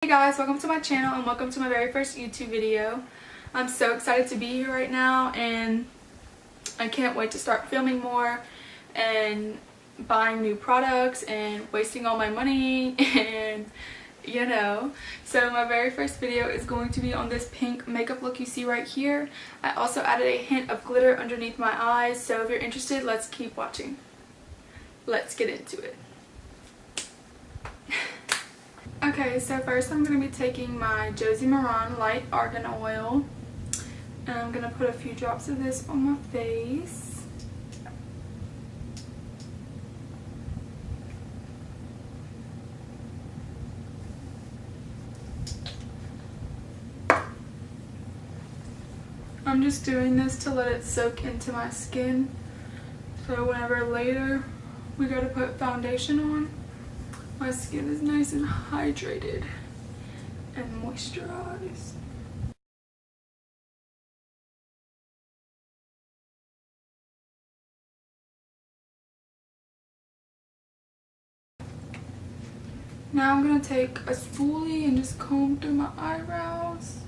Hey guys, welcome to my channel and welcome to my very first YouTube video. I'm so excited to be here right now and I can't wait to start filming more and buying new products and wasting all my money and So my very first video is going to be on this pink makeup look you see right here. I also added a hint of glitter underneath my eyes, so if you're interested, let's keep watching. Let's get into it. Okay, so first I'm going to be taking my Josie Maran light argan oil and I'm going to put a few drops of this on my face. I'm just doing this to let it soak into my skin, so whenever later we go to put foundation on, my skin is nice and hydrated and moisturized. Now I'm going to take a spoolie and just comb through my eyebrows.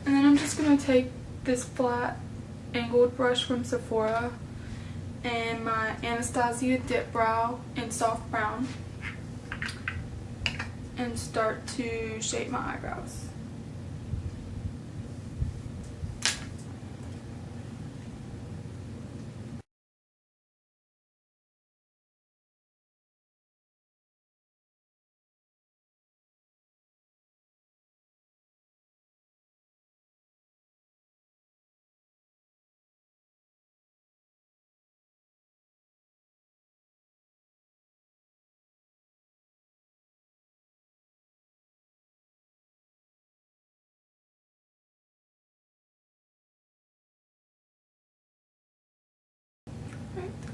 And then I'm just going to take this flat angled brush from Sephora and my Anastasia dip brow in soft brown and start to shape my eyebrows.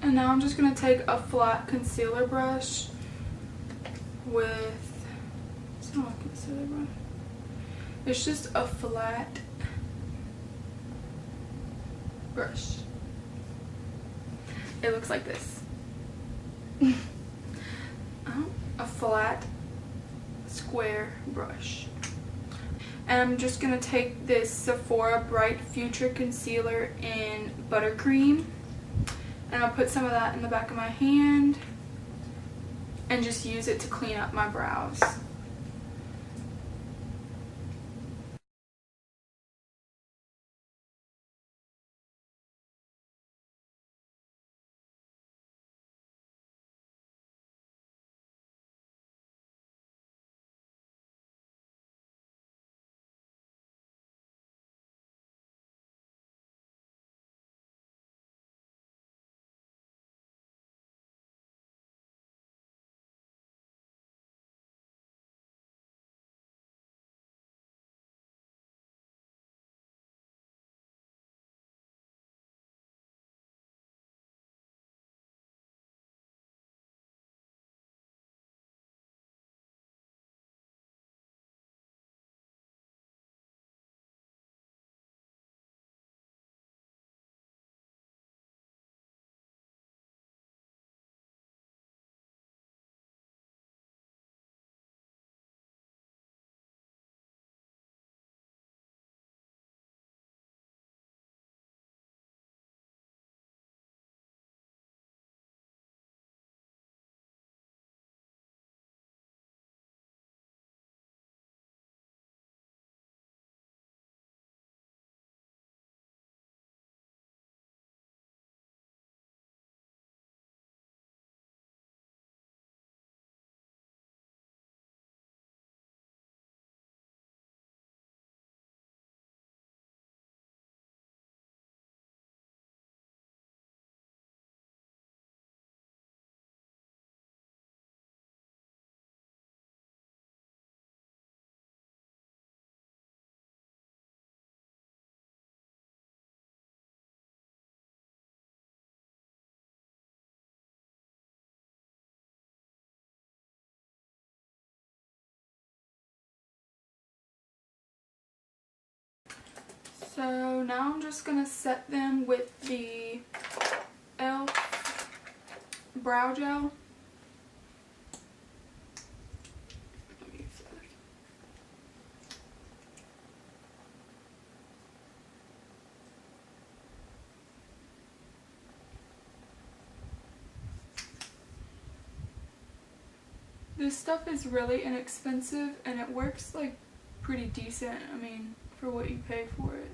And now I'm just going to take a flat concealer brush with, it's not a concealer brush, it's just a flat brush. It looks like this. A flat square brush. And I'm just going to take this Sephora Bright Future Concealer in Buttercream and I'll put some of that in the back of my hand and just use it to clean up my brows. So now I'm just going to set them with the e.l.f. brow gel. Let me use that. This stuff is really inexpensive and it works like pretty decent, I mean, for what you pay for it.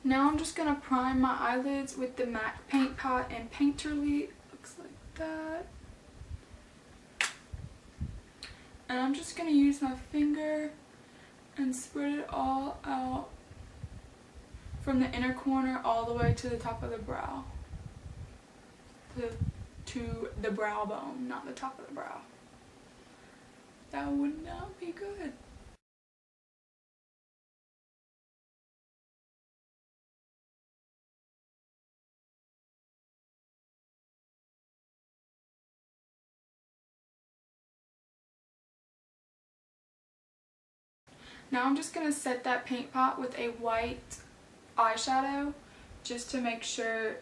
Now I'm just going to prime my eyelids with the MAC Paint Pot and Painterly. Looks like that. And I'm just going to use my finger and spread it all out from the inner corner all the way to the top of the brow. To the brow bone, not the top of the brow. That would not be good. Now I'm just going to set that paint pot with a white eyeshadow just to make sure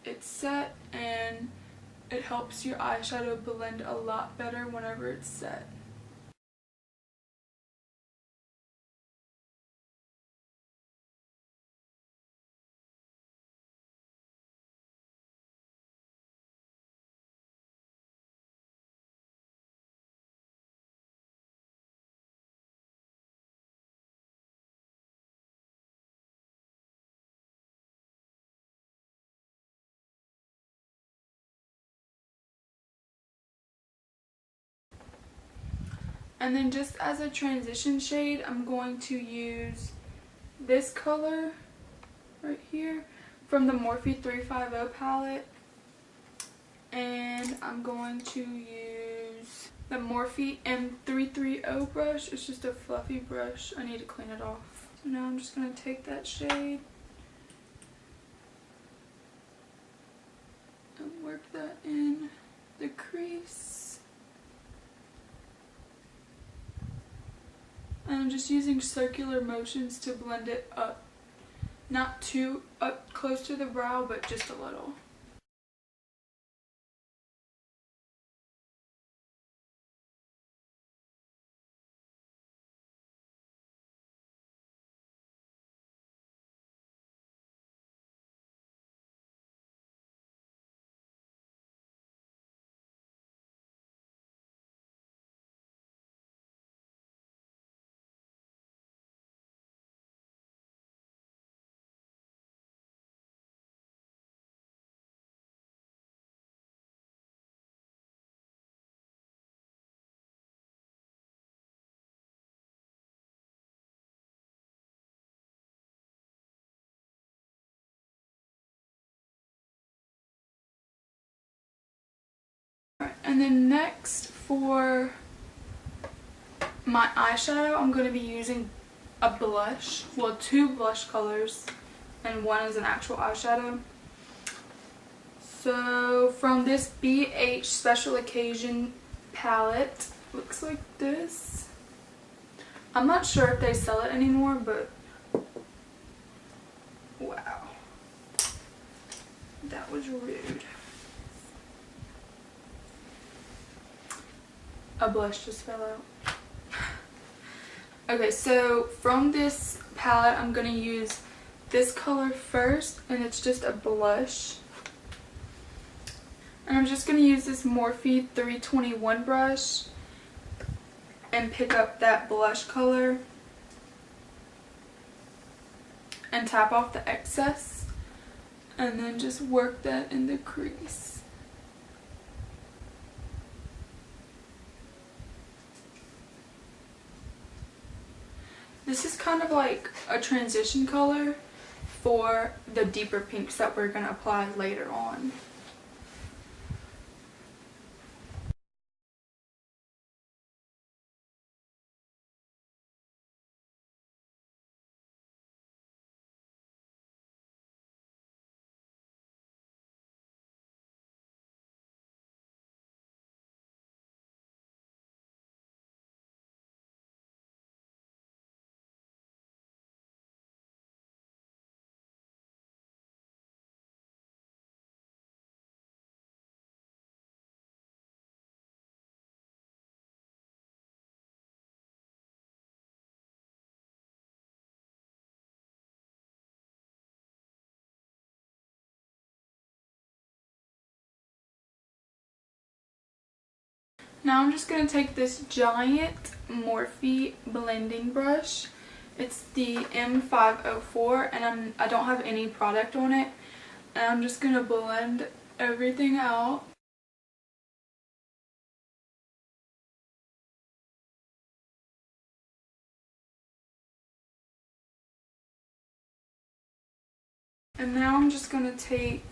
it's set, and it helps your eyeshadow blend a lot better whenever it's set. And then just as a transition shade, I'm going to use this color right here from the Morphe 350 palette. And I'm going to use the Morphe M330 brush. It's just a fluffy brush. I need to clean it off. So now I'm just going to take that shade and work that in the crease. And I'm just using circular motions to blend it up. Not too up close to the brow, but just a little. And then next for my eyeshadow, I'm going to be using a blush. Well, two blush colors, and one is an actual eyeshadow. So from this BH Special Occasion palette, looks like this. I'm not sure if they sell it anymore, but wow, that was rude. A blush just fell out. Okay, so from this palette, I'm going to use this color first, and it's just a blush. And I'm just going to use this Morphe 321 brush and pick up that blush color and tap off the excess, and then just work that in the crease. This is kind of like a transition color for the deeper pinks that we're going to apply later on. Now I'm just going to take this giant Morphe blending brush. It's the M504 and I don't have any product on it. And I'm just going to blend everything out. And now I'm just going to take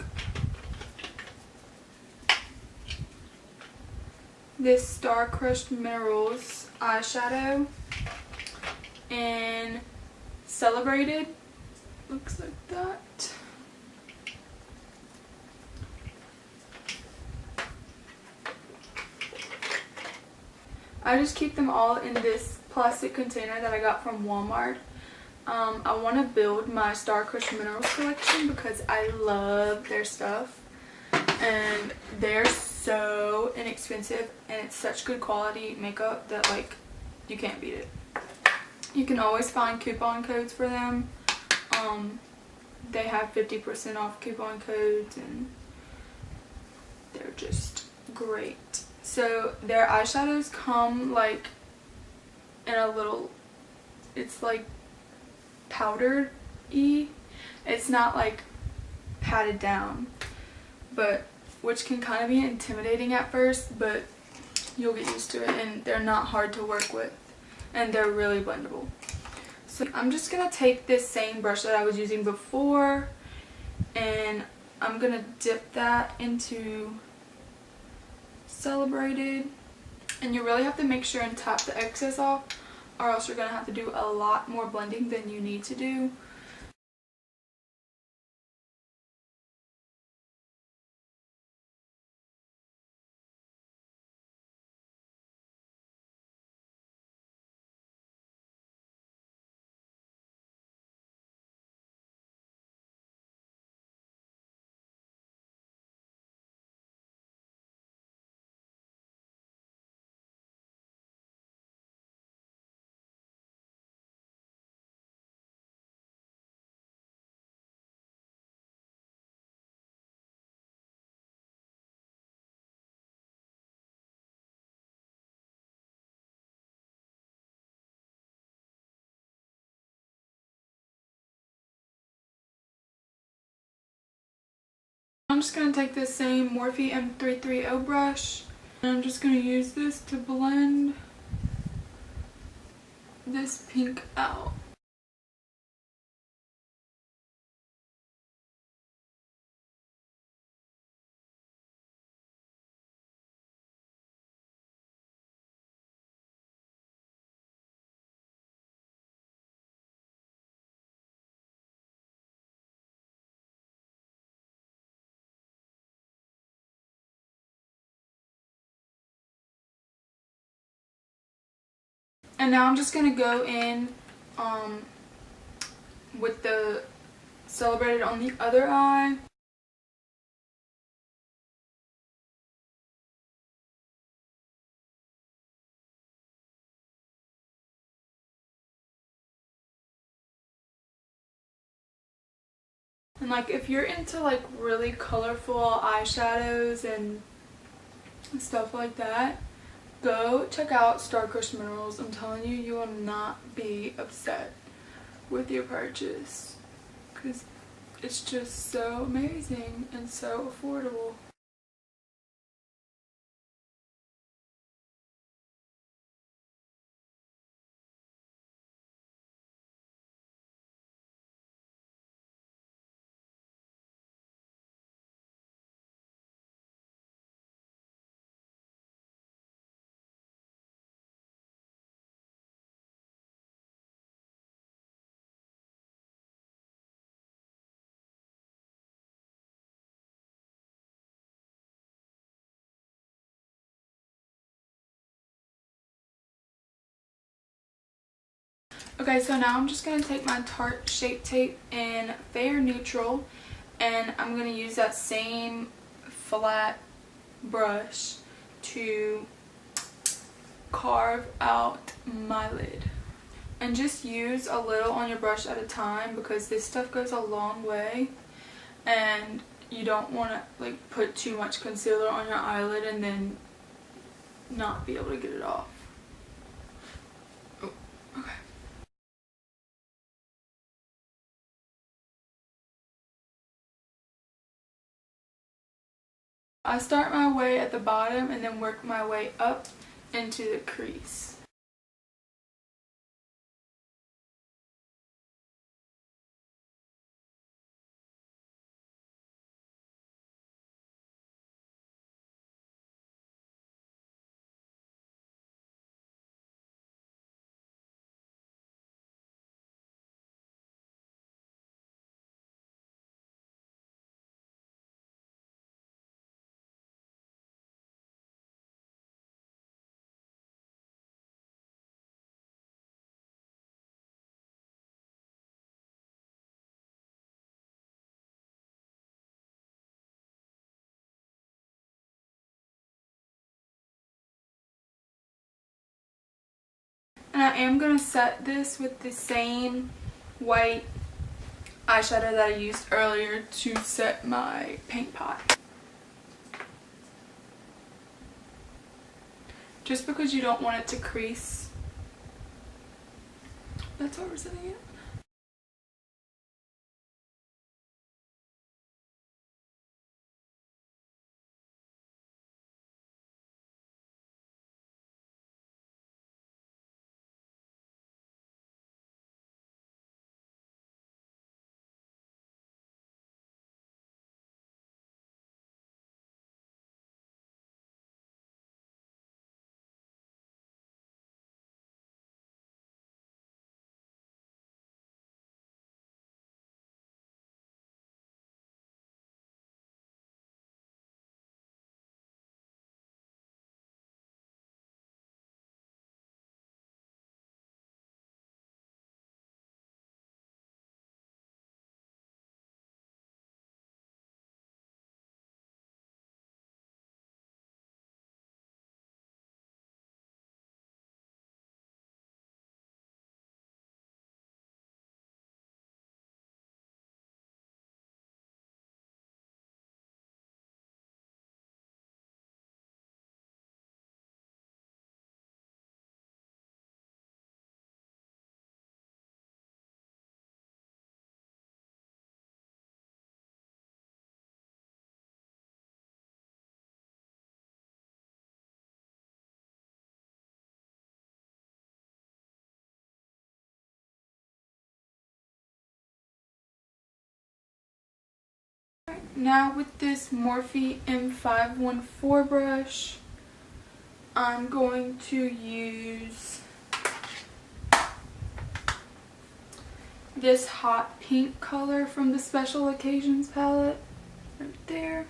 this Star Crushed Minerals eyeshadow and Celebrated. Looks like that. I just keep them all in this plastic container that I got from Walmart. I want to build my Star Crushed Minerals collection because I love their stuff and they're so inexpensive and it's such good quality makeup that like you can't beat it. You can always find coupon codes for them. They have 50% off coupon codes and they're just great. So their eyeshadows come like in a little, it's like powdered-y. It's not like patted down, but which can kind of be intimidating at first, but you'll get used to it and they're not hard to work with and they're really blendable. So I'm just gonna take this same brush that I was using before and I'm gonna dip that into Celebrated, and you really have to make sure and tap the excess off or else you're gonna have to do a lot more blending than you need to do. I'm just going to take this same Morphe M330 brush and I'm just going to use this to blend this pink out. And now I'm just going to go in with the Celebrated on the other eye. And like if you're into like really colorful eyeshadows and stuff like that, go check out Star Crushed Minerals. I'm telling you, you will not be upset with your purchase because it's just so amazing and so affordable. Okay, so now I'm just going to take my Tarte Shape Tape in Fair Neutral, and I'm going to use that same flat brush to carve out my lid. And just use a little on your brush at a time, because this stuff goes a long way, and you don't want to like put too much concealer on your eyelid and then not be able to get it off. Oh, okay. I start my way at the bottom and then work my way up into the crease. And I am going to set this with the same white eyeshadow that I used earlier to set my paint pot. Just because you don't want it to crease. That's why we're setting it. Now with this Morphe M514 brush, I'm going to use this hot pink color from the Special Occasions palette right there.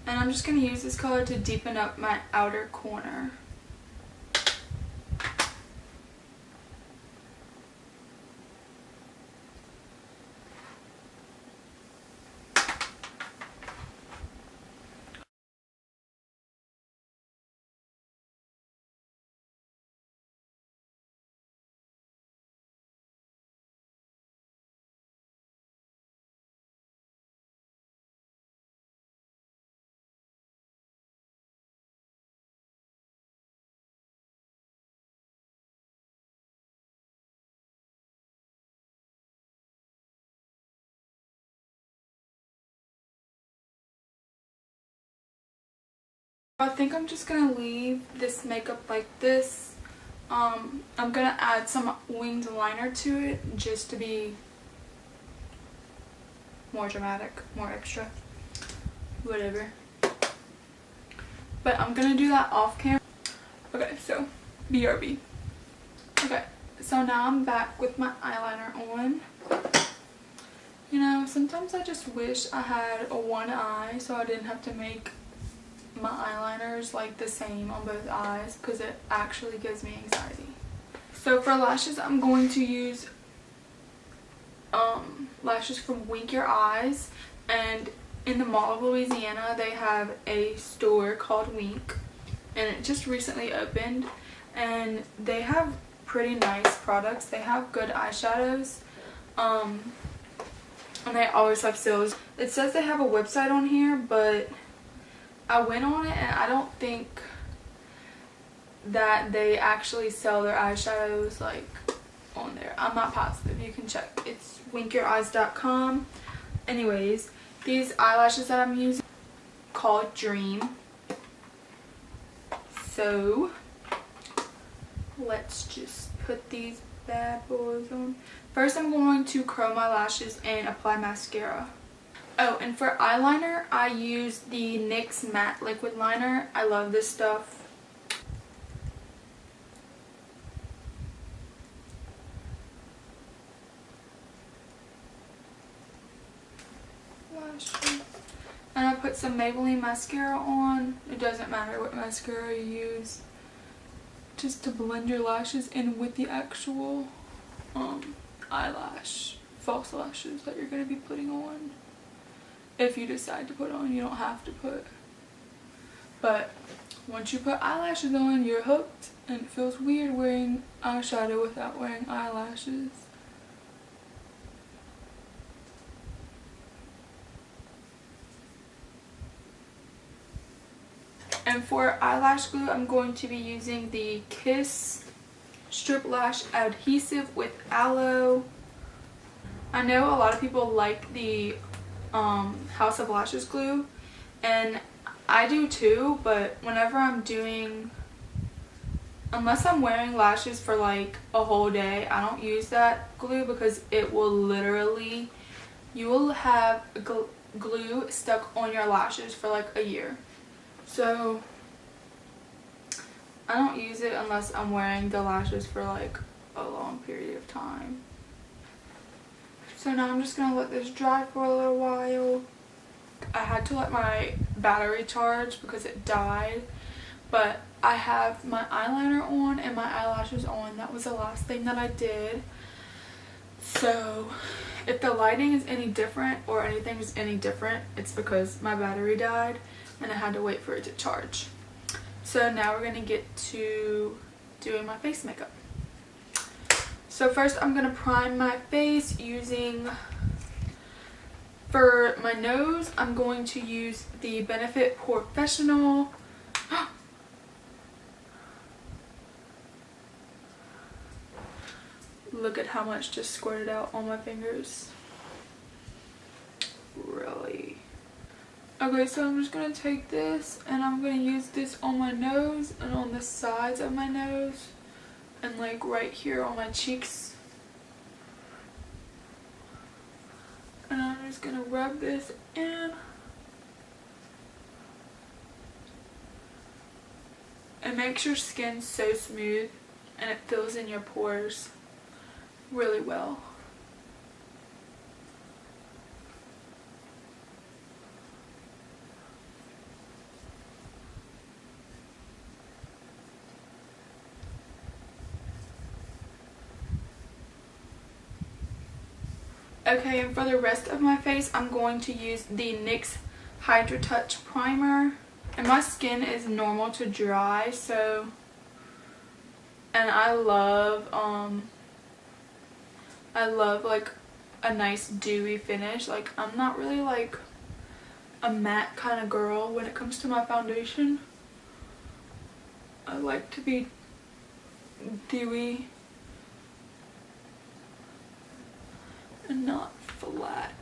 And I'm just going to use this color to deepen up my outer corner. I think I'm just going to leave this makeup like this. I'm going to add some winged liner to it just to be more dramatic, more extra, whatever. But I'm going to do that off camera. Okay, so BRB. Okay, so now I'm back with my eyeliner on. You know, sometimes I just wish I had a one eye so I didn't have to make my eyeliners like the same on both eyes, because it actually gives me anxiety. So for lashes, I'm going to use lashes from Wink Your Eyes, and in the Mall of Louisiana they have a store called Wink, and it just recently opened, and they have pretty nice products. They have good eyeshadows, and they always have sales. It says they have a website on here, but I went on it and I don't think that they actually sell their eyeshadows like on there. I'm not positive. You can check. It's winkyoureyes.com. Anyways, these eyelashes that I'm using are called Dream. So let's just put these bad boys on. First, I'm going to curl my lashes and apply mascara. Oh, and for eyeliner, I use the NYX Matte Liquid Liner. I love this stuff. And I put some Maybelline mascara on. It doesn't matter what mascara you use, just to blend your lashes in with the actual eyelash, false lashes that you're going to be putting on. If you decide to put on, you don't have to put. But once you put eyelashes on, you're hooked, and it feels weird wearing eyeshadow without wearing eyelashes. And for eyelash glue, I'm going to be using the Kiss Strip Lash Adhesive with Aloe. I know a lot of people like the House of Lashes glue, and I do too, but whenever I'm doing, unless I'm wearing lashes for like a whole day, I don't use that glue because it will literally, you will have glue stuck on your lashes for like a year. So I don't use it unless I'm wearing the lashes for like a long period of time. So now I'm just going to let this dry for a little while. I had to let my battery charge because it died, but I have my eyeliner on and my eyelashes on. That was the last thing that I did. So if the lighting is any different or anything is any different, it's because my battery died and I had to wait for it to charge. So now we're going to get to doing my face makeup. So first I'm going to prime my face using, for my nose, I'm going to use the Benefit Professional. Look at how much just squirted out on my fingers. Really. Okay, so I'm just going to take this and I'm going to use this on my nose and on the sides of my nose and like right here on my cheeks. And I'm just going to rub this in. It makes your skin so smooth and it fills in your pores really well. Okay, and for the rest of my face, I'm going to use the NYX Hydra Touch Primer. And my skin is normal to dry, so, and I love like a nice dewy finish. Like, I'm not really like a matte kind of girl when it comes to my foundation. I like to be dewy and not flat.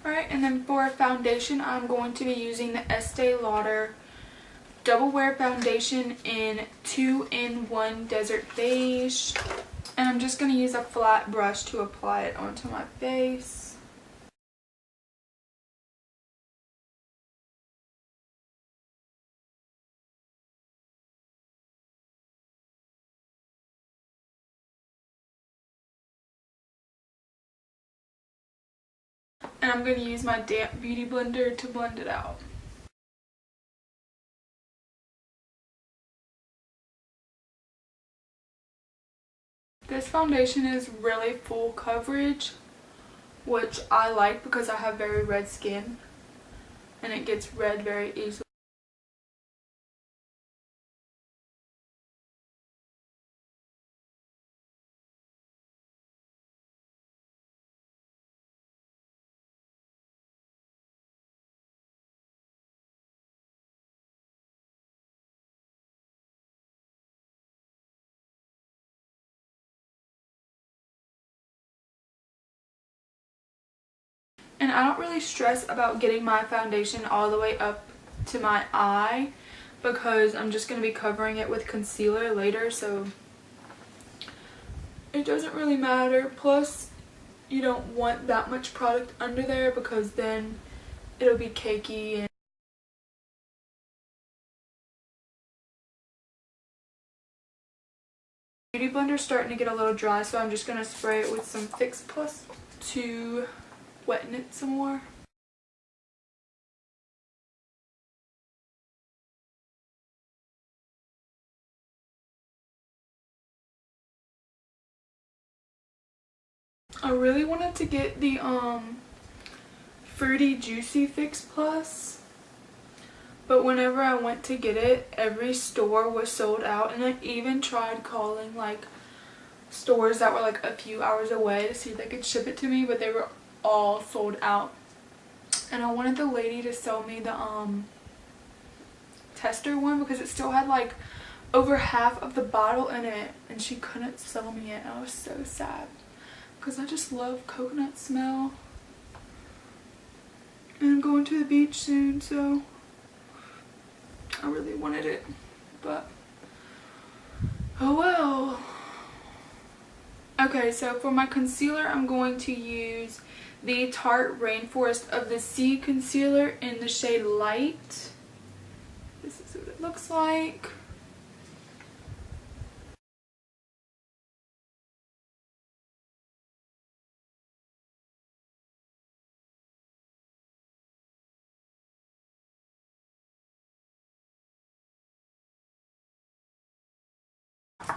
Alright, and then for foundation, I'm going to be using the Estee Lauder Double Wear Foundation in 2-in-1 Desert Beige. And I'm just going to use a flat brush to apply it onto my face. And I'm going to use my damp beauty blender to blend it out. This foundation is really full coverage, which I like because I have very red skin and it gets red very easily. And I don't really stress about getting my foundation all the way up to my eye because I'm just going to be covering it with concealer later, so it doesn't really matter. Plus, you don't want that much product under there because then it'll be cakey. And Beauty blender's starting to get a little dry, so I'm just going to spray it with some Fix Plus to weten it some more. I really wanted to get the Fruity Juicy Fix Plus, but whenever I went to get it, every store was sold out, and I even tried calling like stores that were like a few hours away to see if they could ship it to me, but they were all sold out. And I wanted the lady to sell me the tester one because it still had like over half of the bottle in it, and she couldn't sell me it. I was so sad because I just love coconut smell. And I'm going to the beach soon, so I really wanted it, but oh well. Okay, so for my concealer, I'm going to use the Tarte Rainforest of the Sea concealer in the shade Light. This is what it looks like.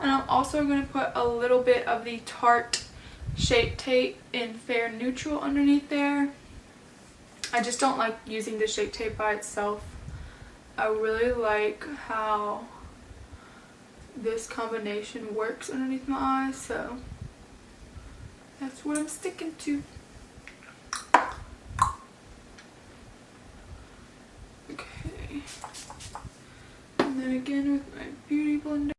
And I'm also going to put a little bit of the Tarte Shape Tape in Fair Neutral underneath there. I just don't like using the Shape Tape by itself. I really like how this combination works underneath my eyes, so that's what I'm sticking to. Okay. And then again with my Beauty Blender.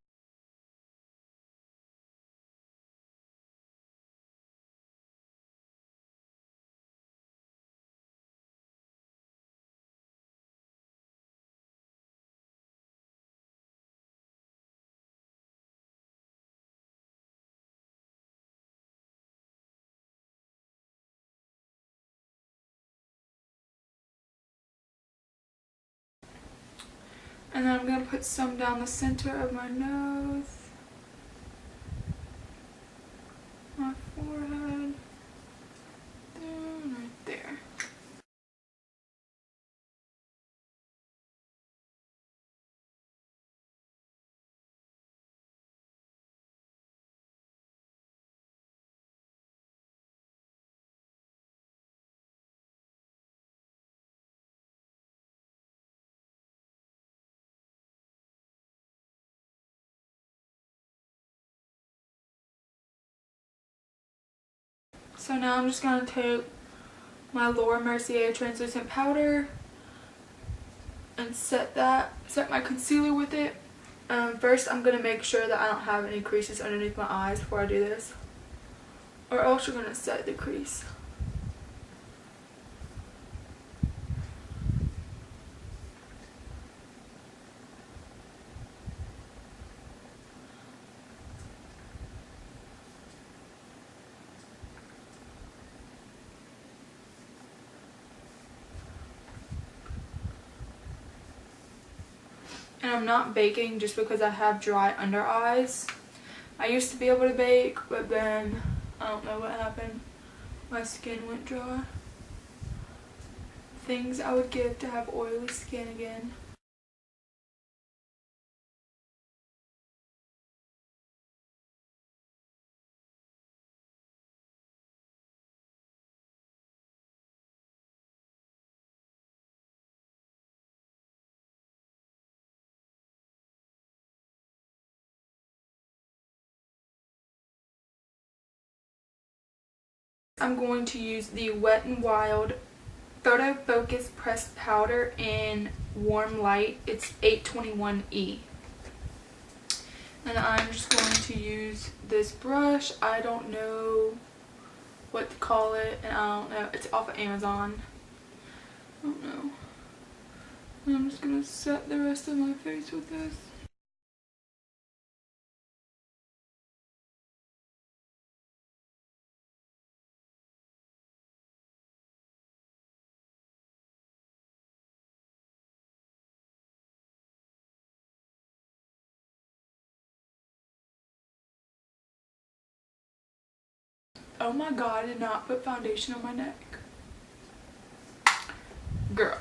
And then I'm going to put some down the center of my nose, my forehead, there, and right there. So now I'm just going to take my Laura Mercier translucent powder and set my concealer with it. First I'm going to make sure that I don't have any creases underneath my eyes before I do this, or else you're going to set the crease. And I'm not baking just because I have dry under eyes. I used to be able to bake, but then I don't know what happened. My skin went dry. Things I would give to have oily skin again. I'm going to use the Wet n Wild Photo Focus Pressed Powder in Warm Light. It's 821E. And I'm just going to use this brush. I don't know what to call it, and I don't know. It's off of Amazon. I don't know. And I'm just going to set the rest of my face with this. Oh my god, I did not put foundation on my neck. Girl.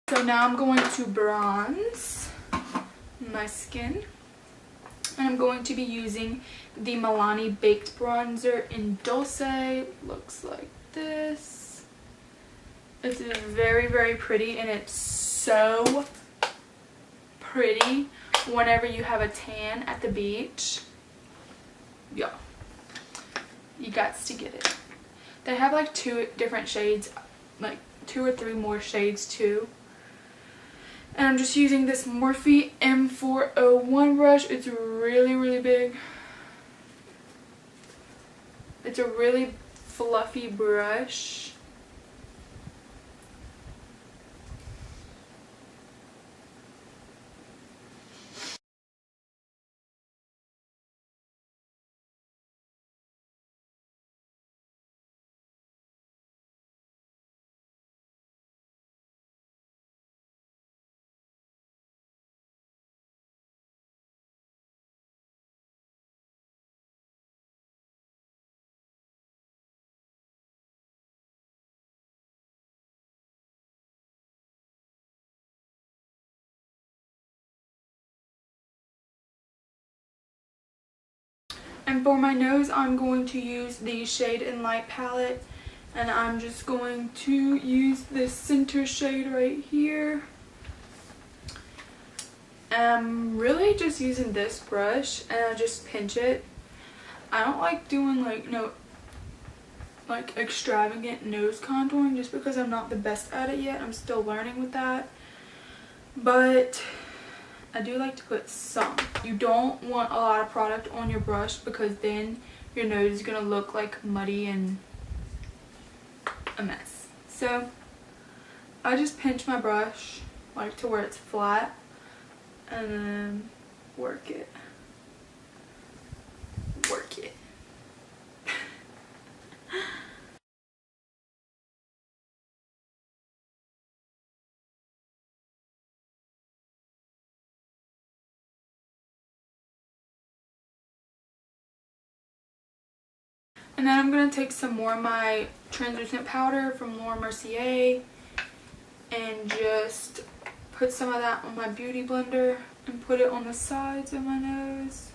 So now I'm going to bronze my skin. And I'm going to be using the Milani Baked Bronzer in Dulce. Looks like this. It's very, very pretty, and it's so pretty whenever you have a tan at the beach. Yeah. You got to get it. They have like 2 different shades, like 2 or 3 more shades too. And I'm just using this Morphe M401 brush. It's really, really big. It's a really fluffy brush. And for my nose, I'm going to use the Shade and Light palette. And I'm just going to use this center shade right here. And I'm really just using this brush, and I just pinch it. I don't like doing like extravagant nose contouring just because I'm not the best at it yet. I'm still learning with that. But I do like to put some. You don't want a lot of product on your brush because then your nose is going to look like muddy and a mess. So I just pinch my brush like to where it's flat and then work it. Work it. And then I'm going to take some more of my translucent powder from Laura Mercier and just put some of that on my beauty blender and put it on the sides of my nose.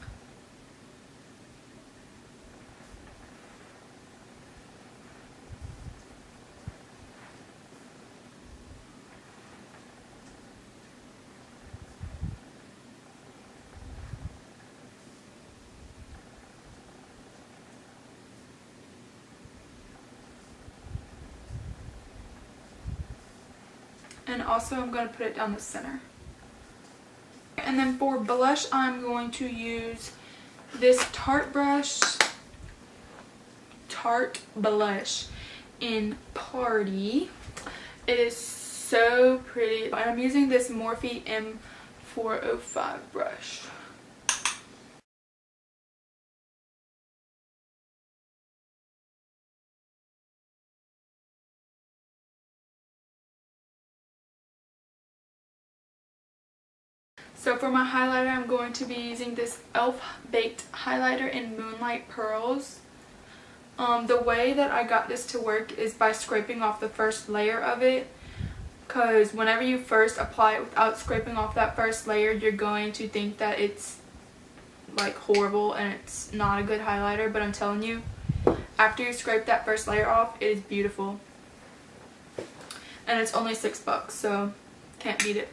And also I'm going to put it down the center. And then for blush, I'm going to use this Tarte blush in Party. It is so pretty. And I'm using this Morphe M405 brush. So for my highlighter, I'm going to be using this e.l.f. Baked Highlighter in Moonlight Pearls. The way that I got this to work is by scraping off the first layer of it. because whenever you first apply it without scraping off that first layer, you're going to think that it's like horrible and it's not a good highlighter, but I'm telling you, after you scrape that first layer off, it is beautiful. And it's only $6, so can't beat it.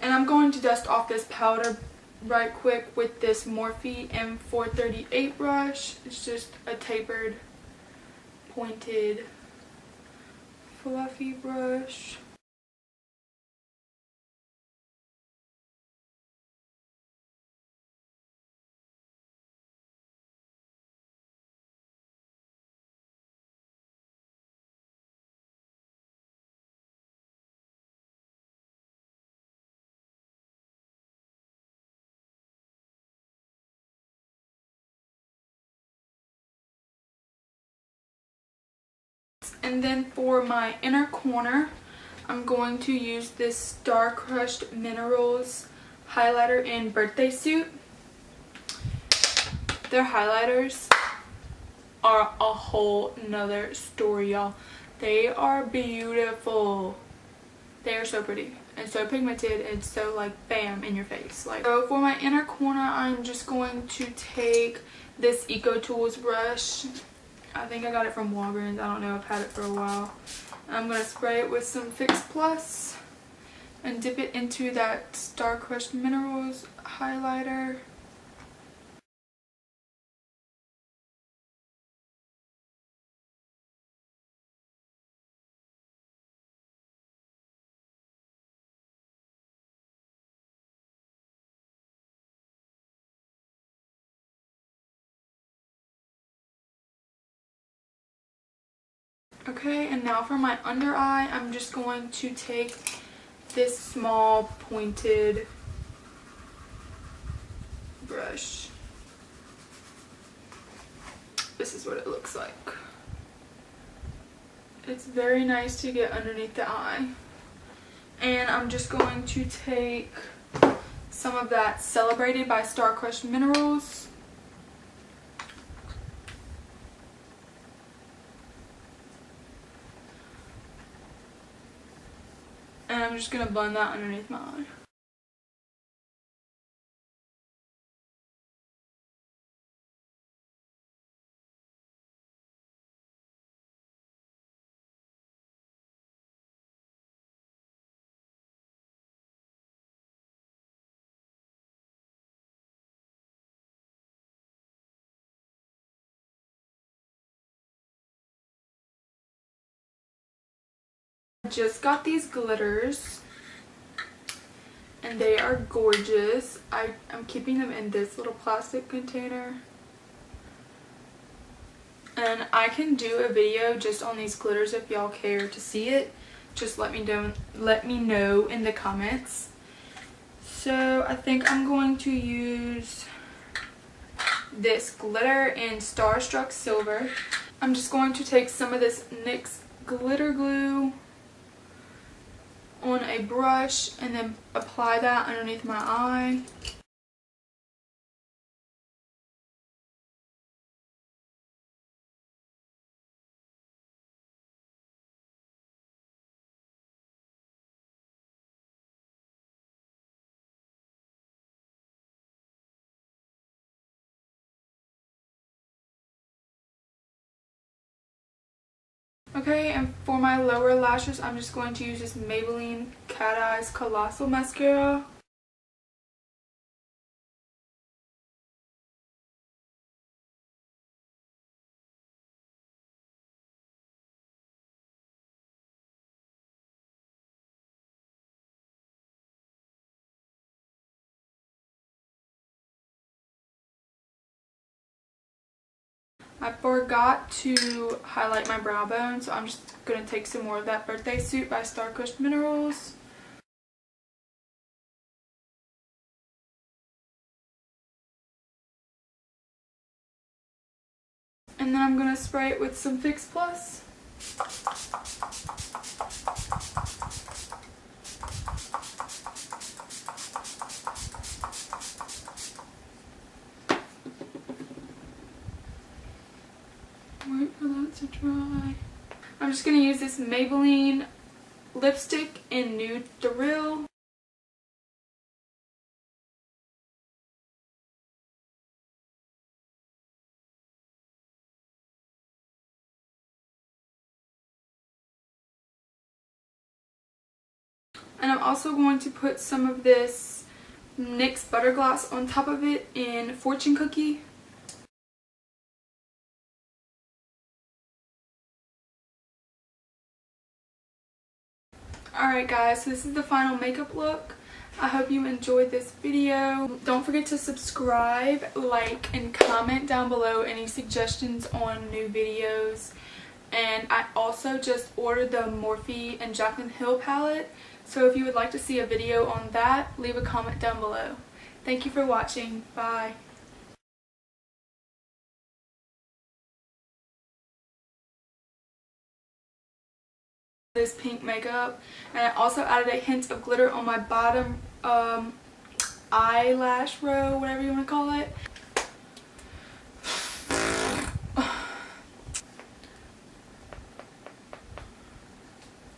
And I'm going to dust off this powder right quick with this Morphe M438 brush. It's just a tapered, pointed, fluffy brush. And then for my inner corner, I'm going to use this Star Crushed Minerals highlighter in Birthday Suit. Their highlighters are a whole nother story, y'all. They are beautiful. They are so pretty and so pigmented and so like bam in your face. Like, so for my inner corner, I'm just going to take this Eco Tools brush. I think I got it from Walgreens. I don't know. I've had it for a while. I'm going to spray it with some Fix Plus and dip it into that Star Crushed Minerals highlighter. Okay, and now for my under eye, I'm just going to take this small pointed brush. This is what it looks like. It's very nice to get underneath the eye. And I'm just going to take some of that Celebrated by Star Crushed Minerals. And I'm just going to blend that underneath my eye. I just got these glitters and they are gorgeous. I'm keeping them in this little plastic container. And I can do a video just on these glitters if y'all care to see it. Just let me know in the comments. So I think I'm going to use this glitter in Starstruck Silver. I'm just going to take some of this NYX glitter glue on a brush and then apply that underneath my eye. Okay, and for my lower lashes, I'm just going to use this Maybelline Cat Eyes Colossal Mascara. I forgot to highlight my brow bone, so I'm just going to take some more of that Birthday Suit by Star Crushed Minerals. And then I'm going to spray it with some Fix Plus. Wait for that to dry. I'm just going to use this Maybelline lipstick in Nude Thrill. And I'm also going to put some of this NYX Butter Gloss on top of it in Fortune Cookie. Alright guys, so this is the final makeup look. I hope you enjoyed this video. Don't forget to subscribe, like, and comment down below any suggestions on new videos. And I also just ordered the Morphe and Jaclyn Hill palette. So if you would like to see a video on that, leave a comment down below. Thank you for watching. Bye. This pink makeup, and I also added a hint of glitter on my bottom eyelash row, whatever you want to call it.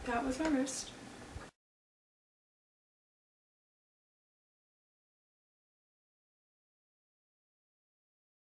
That was my wrist.